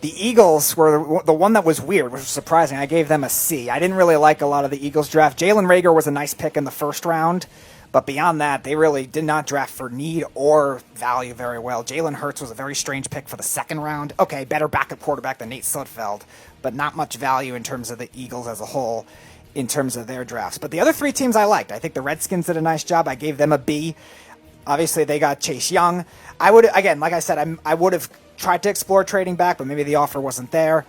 The Eagles were the one that was weird, which was surprising. I gave them a C. I didn't really like a lot of the Eagles draft. Jalen Reagor was a nice pick in the first round, but beyond that, they really did not draft for need or value very well. Jalen Hurts was a very strange pick for the second round. Okay, better backup quarterback than Nate Sudfeld, but not much value in terms of the Eagles as a whole in terms of their drafts. But the other three teams I liked. I think the Redskins did a nice job. I gave them a B. Obviously, they got Chase Young. I would, again, like I said, I would have tried to explore trading back, but maybe the offer wasn't there.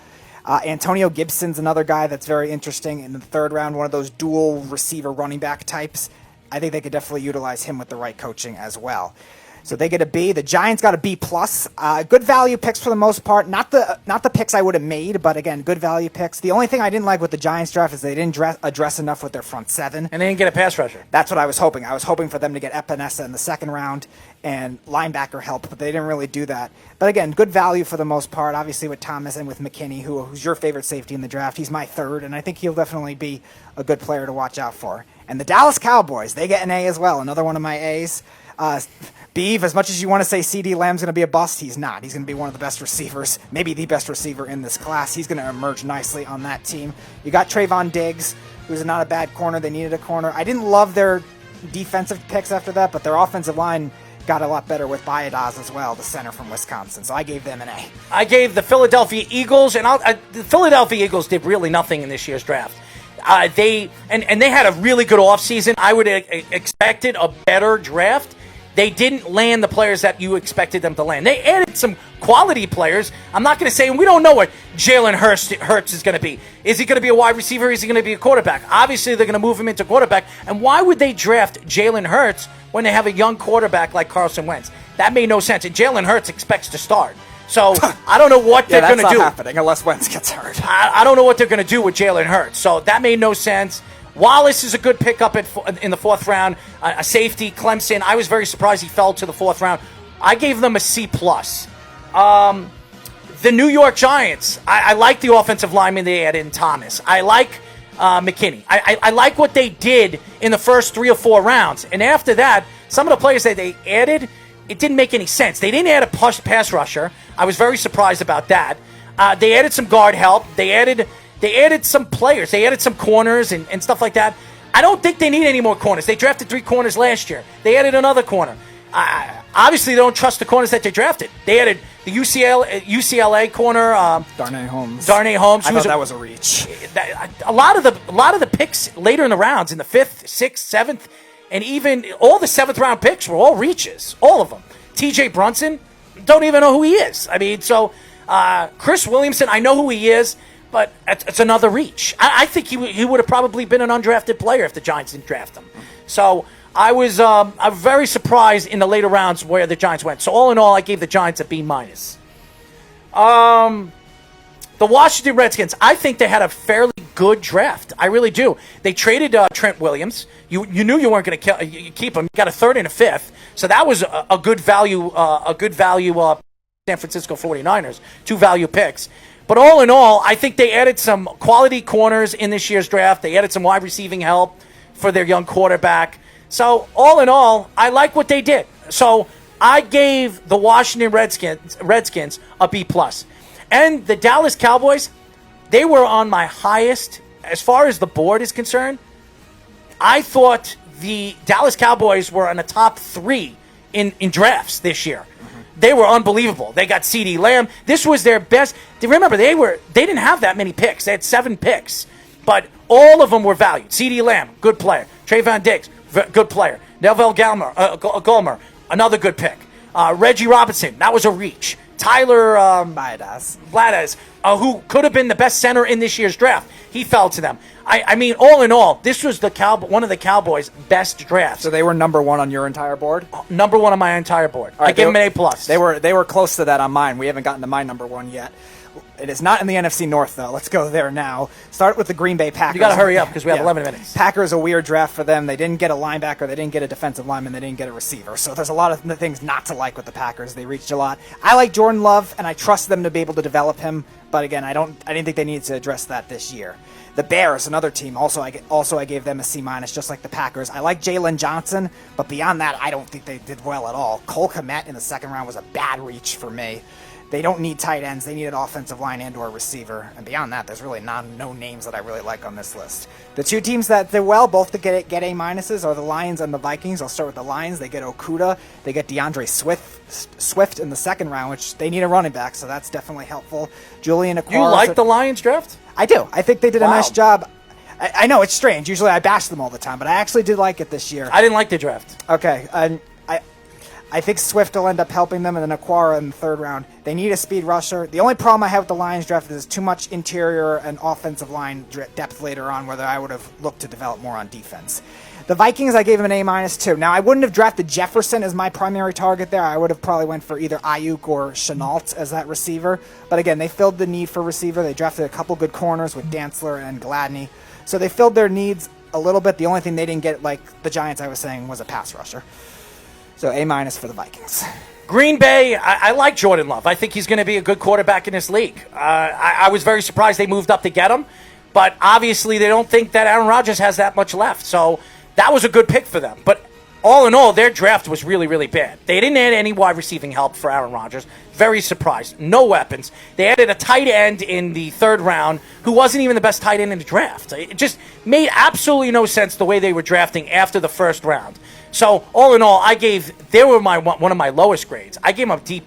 Antonio Gibson's another guy that's very interesting in the third round, one of those dual receiver running back types. I think they could definitely utilize him with the right coaching as well. So they get a B. The Giants got a B+. Good value picks for the most part. Not the picks I would have made, but again, good value picks. The only thing I didn't like with the Giants draft is they didn't address enough with their front seven. And they didn't get a pass rusher. That's what I was hoping. I was hoping for them to get Epinesa in the second round and linebacker help, but they didn't really do that. But again, good value for the most part. Obviously with Thomas and with McKinney, who's your favorite safety in the draft. He's my third, and I think he'll definitely be a good player to watch out for. And the Dallas Cowboys, they get an A as well. Another one of my A's. Beeve, as much as you want to say CD Lamb's going to be a bust, he's not. He's going to be one of the best receivers, maybe the best receiver in this class. He's going to emerge nicely on that team. You got Trayvon Diggs, who's not a bad corner. They needed a corner. I didn't love their defensive picks after that, but their offensive line got a lot better with Bayadaz as well, the center from Wisconsin. So I gave them an A. I gave the Philadelphia Eagles, and the Philadelphia Eagles did really nothing in this year's draft. They had a really good offseason. I would have expected a better draft. They didn't land the players that you expected them to land. They added some quality players. I'm not going to say, and we don't know what Jalen Hurts is going to be. Is he going to be a wide receiver? Is he going to be a quarterback? Obviously, they're going to move him into quarterback. And why would they draft Jalen Hurts when they have a young quarterback like Carson Wentz? That made no sense. And Jalen Hurts expects to start. So I don't know what they're going to do. That's not happening unless Wentz gets hurt. I don't know what they're going to do with Jalen Hurts. So that made no sense. Wallace is a good pickup in the fourth round. A safety, Clemson. I was very surprised he fell to the fourth round. I gave them a C+. The New York Giants. I like the offensive lineman they added in Thomas. I like McKinney. I like what they did in the first 3 or 4 rounds. And after that, some of the players that they added, it didn't make any sense. They didn't add a pass rusher. I was very surprised about that. They added some guard help. They added some players. They added some corners and stuff like that. I don't think they need any more corners. They drafted 3 corners last year. They added another corner. Obviously, they don't trust the corners that they drafted. They added the UCLA corner. Darnay Holmes. I thought that was a reach. A lot of the picks later in the rounds, in the 5th, 6th, 7th, and even all the 7th round picks were all reaches. All of them. T.J. Brunson, don't even know who he is. I mean, so Chris Williamson, I know who he is. But it's another reach. I think he would have probably been an undrafted player if the Giants didn't draft him. So I was very surprised in the later rounds where the Giants went. So all in all, I gave the Giants a B-. The Washington Redskins, I think they had a fairly good draft. I really do. They traded Trent Williams. You knew you weren't going to keep him. You got a 3rd and a 5th. So that was a good value. San Francisco 49ers, 2 value picks. But all in all, I think they added some quality corners in this year's draft. They added some wide receiving help for their young quarterback. So all in all, I like what they did. So I gave the Washington Redskins a B+. And the Dallas Cowboys, they were on my highest, as far as the board is concerned. I thought the Dallas Cowboys were in the top 3 in drafts this year. They were unbelievable. They got CD Lamb. This was their best. Remember, they didn't have that many picks. They had 7 picks, but all of them were valued. CD Lamb, good player. Trayvon Diggs, good player. Neville Gulmer, another good pick. Reggie Robinson, that was a reach. Tyler Vladez, who could have been the best center in this year's draft. He fell to them. I mean, all in all, this was one of the Cowboys' best drafts. So they were number 1 on your entire board? Number 1 on my entire board. Right, I gave them an A+. They were close to that on mine. We haven't gotten to my number 1 yet. It is not in the NFC North, though. Let's go there now. Start with the Green Bay Packers. You got to hurry up because we have 11 minutes. Packers, a weird draft for them. They didn't get a linebacker. They didn't get a defensive lineman. They didn't get a receiver. So there's a lot of things not to like with the Packers. They reached a lot. I like Jordan Love, and I trust them to be able to develop him. But again, I didn't think they needed to address that this year. The Bears, another team, I gave them a C-, just like the Packers. I like Jalen Johnson, but beyond that, I don't think they did well at all. Cole Kmet in the second round was a bad reach for me. They don't need tight ends. They need an offensive line and or receiver. And beyond that, there's really no names that I really like on this list. The two teams that did well, both to get A minuses, are the Lions and the Vikings. I'll start with the Lions. They get Okudah. They get DeAndre Swift in the second round, which they need a running back, so that's definitely helpful. Julian Okwara. You like the Lions draft? I do. I think they did a nice job. I know it's strange. Usually I bash them all the time, but I actually did like it this year. I didn't like the draft. Okay, and I think Swift will end up helping them, and then Okwara in the third round. They need a speed rusher. The only problem I have with the Lions draft is too much interior and offensive line depth later on, where I would have looked to develop more on defense. The Vikings, I gave them an A- too. Now, I wouldn't have drafted Jefferson as my primary target there. I would have probably went for either Ayuk or Chenault as that receiver. But again, they filled the need for receiver. They drafted a couple good corners with Dantzler and Gladney. So they filled their needs a little bit. The only thing they didn't get, like the Giants I was saying, was a pass rusher. So A- for the Vikings. Green Bay, I like Jordan Love. I think he's going to be a good quarterback in this league. I was very surprised they moved up to get him, but obviously they don't think that Aaron Rodgers has that much left. So that was a good pick for them. But all in all, their draft was really, really bad. They didn't add any wide receiving help for Aaron Rodgers. Very surprised. No weapons. They added a tight end in the third round who wasn't even the best tight end in the draft. It just made absolutely no sense the way they were drafting after the first round. So all in all, they were one of my lowest grades. I gave them a D+.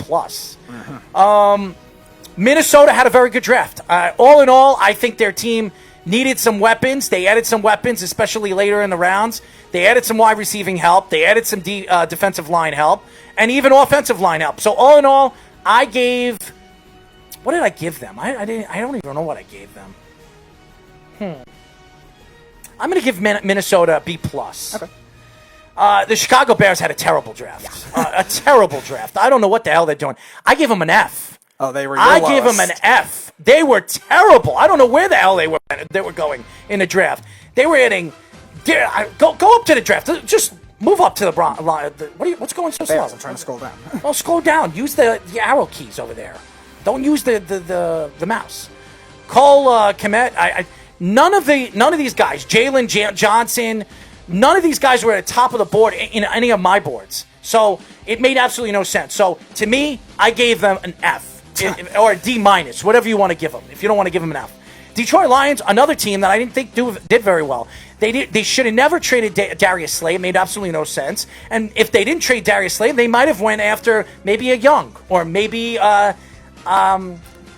Minnesota had a very good draft. All in all, I think their team needed some weapons. They added some weapons, especially later in the rounds. They added some wide receiving help. They added some defensive line help, and even offensive line help. So all in all, I gave. What did I give them? I don't even know what I gave them. I'm going to give Minnesota a B+. Okay. The Chicago Bears had a terrible draft. A terrible draft. I don't know what the hell they're doing. I gave them an F. Oh, they were. I gave them an F. They were terrible. I don't know where the hell they were going in the draft. They were hitting. Go up to the draft. Just move up to the what's going so slow? I'm trying to scroll down. Well, scroll down. Use the arrow keys over there. Don't use the mouse. Cole Kmet. None of these guys. Jalen Johnson. None of these guys were at the top of the board in any of my boards. So it made absolutely no sense. So to me, I gave them an F or a D-, whatever you want to give them, if you don't want to give them an F. Detroit Lions, another team that I didn't think did very well. They should have never traded Darius Slay. It made absolutely no sense. And if they didn't trade Darius Slay, they might have went after maybe a Young or maybe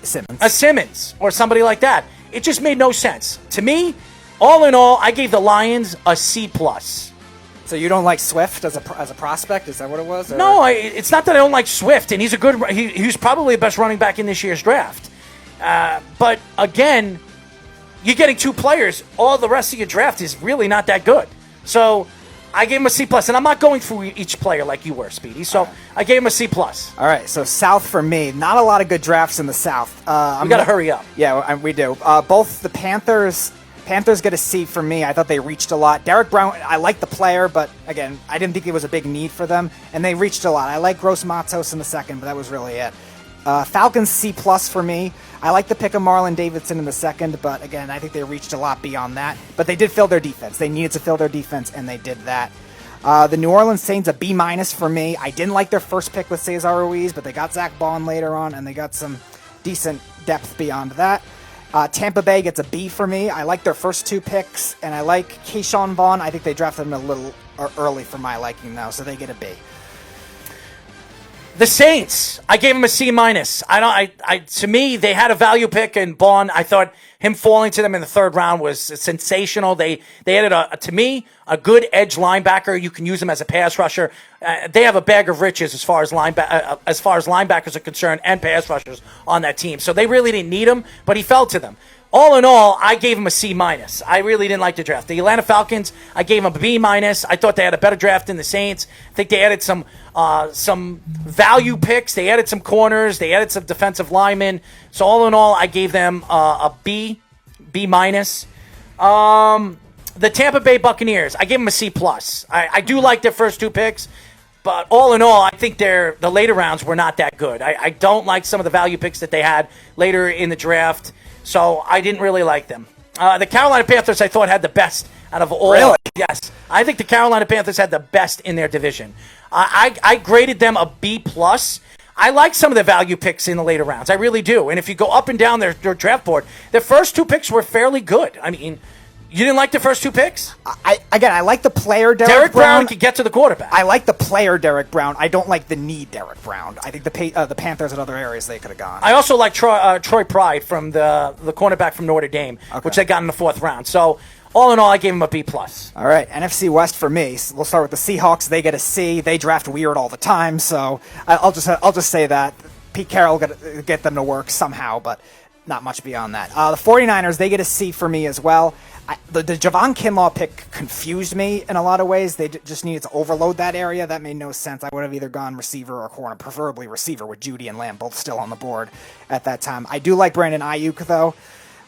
Simmons or somebody like that. It just made no sense. To me, all in all, I gave the Lions a C+. So you don't like Swift as a prospect? Is that what it was? Or? No, it's not that I don't like Swift, and he's he's probably the best running back in this year's draft. But again, you're getting two players. All the rest of your draft is really not that good. So I gave him a C+, and I'm not going through each player like you were, Speedy. So I gave him a C+. All right, so South for me. Not a lot of good drafts in the South. We got to hurry up. Yeah, we do. Both the Panthers get a C for me. I thought they reached a lot. Derek Brown, I like the player, but again, I didn't think it was a big need for them, and they reached a lot. I like Gross Matos in the second, but that was really it. Falcons C+ for me. I like the pick of Marlon Davidson in the second, but again, I think they reached a lot beyond that. But they did fill their defense. They needed to fill their defense, and they did that. The New Orleans Saints, a B- for me. I didn't like their first pick with Cesar Ruiz, but they got Zach Bond later on, and they got some decent depth beyond that. Tampa Bay gets a B for me. I like their first two picks, and I like Keyshawn Vaughn. I think they drafted him a little early for my liking, though, so they get a B. The Saints, I gave them a C-. To me, they had a value pick in Bond. I thought him falling to them in the third round was sensational. They added to me a good edge linebacker. You can use him as a pass rusher. They have a bag of riches as far as linebackers are concerned and pass rushers on that team. So they really didn't need him, but he fell to them. All in all, I gave him a C-. I really didn't like the draft. The Atlanta Falcons, I gave them a B-. I thought they had a better draft than the Saints. I think they added some value picks. They added some corners. They added some defensive linemen. So all in all, I gave them a B-. The Tampa Bay Buccaneers, I gave them a C+. I do like their first two picks, but all in all, I think the later rounds were not that good. I don't like some of the value picks that they had later in the draft. So I didn't really like them. The Carolina Panthers, I thought, had the best out of all. Really? Yes. I think the Carolina Panthers had the best in their division. I graded them a B+. I like some of the value picks in the later rounds. I really do. And if you go up and down their draft board, the first 2 picks were fairly good. I mean, you didn't like the first 2 picks? I like the player Derek Brown could get to the quarterback. I like the player Derek Brown. I don't like the need Derek Brown. I think the Panthers and other areas they could have gone. I also like Troy Pride from the cornerback from Notre Dame, which they got in the 4th round. So all in all, I gave him a B+. All right, NFC West for me. So we'll start with the Seahawks. They get a C. They draft weird all the time, so I'll just say that Pete Carroll get them to work somehow, but not much beyond that. The 49ers, they get a C for me as well. The Javon Kinlaw pick confused me in a lot of ways. They just needed to overload that area. That made no sense. I would have either gone receiver or corner, preferably receiver with Judy and Lamb both still on the board at that time. I do like Brandon Ayuk, though,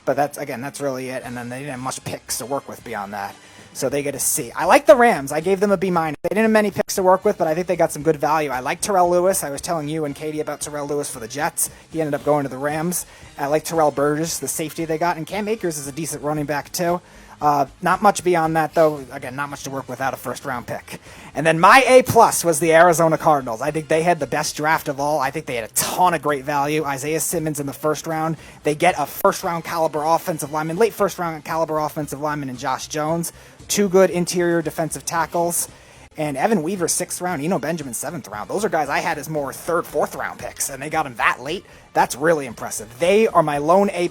but that's really it. And then they didn't have much picks to work with beyond that. So they get a C. I like the Rams. I gave them a B-. They didn't have many picks to work with, but I think they got some good value. I like Terrell Lewis. I was telling you and Katie about Terrell Lewis for the Jets. He ended up going to the Rams. I like Terrell Burgess, the safety they got. And Cam Akers is a decent running back, too. Not much beyond that, though. Again, not much to work without a first-round pick. And then my A+ was the Arizona Cardinals. I think they had the best draft of all. I think they had a ton of great value. Isaiah Simmons in the first round. They get a first-round caliber offensive lineman, late first-round caliber offensive lineman in Josh Jones. 2 good interior defensive tackles. And Evan Weaver, 6th round. Eno Benjamin, 7th round. Those are guys I had as more 3rd, 4th round picks, and they got him that late. That's really impressive. They are my lone A+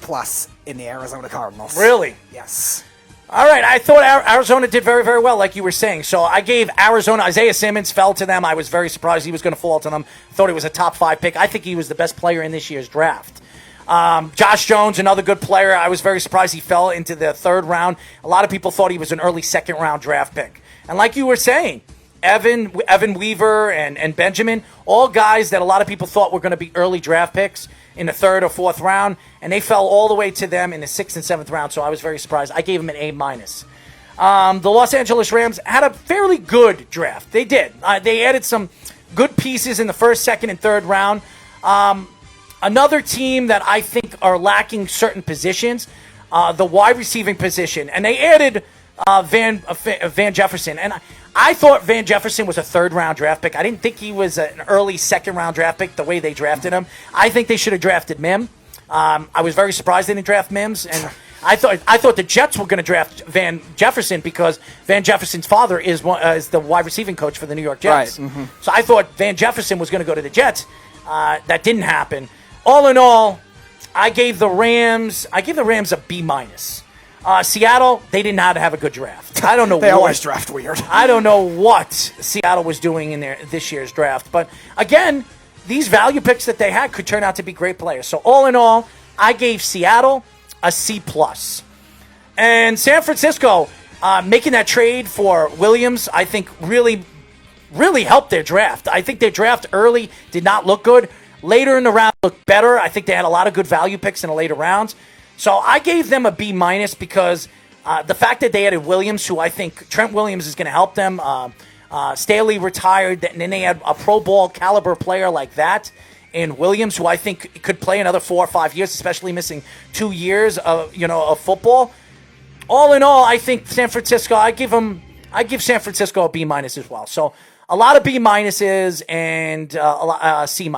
in the Arizona Cardinals. Really? Yes. All right, I thought Arizona did very, very well, like you were saying. So I gave Arizona, Isaiah Simmons fell to them. I was very surprised he was going to fall to them. Thought he was a top 5 pick. I think he was the best player in this year's draft. Josh Jones, another good player. I was very surprised he fell into the 3rd round. A lot of people thought he was an early 2nd round draft pick. And like you were saying, Evan Weaver and Benjamin, all guys that a lot of people thought were going to be early draft picks in the 3rd or 4th round, and they fell all the way to them in the 6th and 7th round, so I was very surprised. I gave them an A-. The Los Angeles Rams had a fairly good draft. They did. They added some good pieces in the 1st, 2nd, and 3rd round. Another team that I think are lacking certain positions, the wide receiving position, and they added Van Jefferson, and I thought Van Jefferson was a 3rd round draft pick. I didn't think he was an early 2nd round draft pick the way they drafted him. I think they should have drafted Mim. I was very surprised they didn't draft Mims, and I thought the Jets were going to draft Van Jefferson because Van Jefferson's father is the wide receiving coach for the New York Jets. Right. Mm-hmm. So I thought Van Jefferson was going to go to the Jets. That didn't happen. All in all, I gave the Rams a B-. Seattle, they did not have a good draft. I don't know. They always draft weird. I don't know what Seattle was doing in this year's draft. But again, these value picks that they had could turn out to be great players. So all in all, I gave Seattle a C+. And San Francisco, making that trade for Williams, I think really, really helped their draft. I think their draft early did not look good. Later in the round looked better. I think they had a lot of good value picks in the later rounds. So I gave them a B- because the fact that they added Williams, who I think Trent Williams is going to help them. Staley retired, and then they had a Pro Bowl caliber player like that in Williams, who I think could play another 4 or 5 years, especially missing 2 years of football. All in all, I think San Francisco. I give San Francisco a B- as well. So a lot of B- and a C-.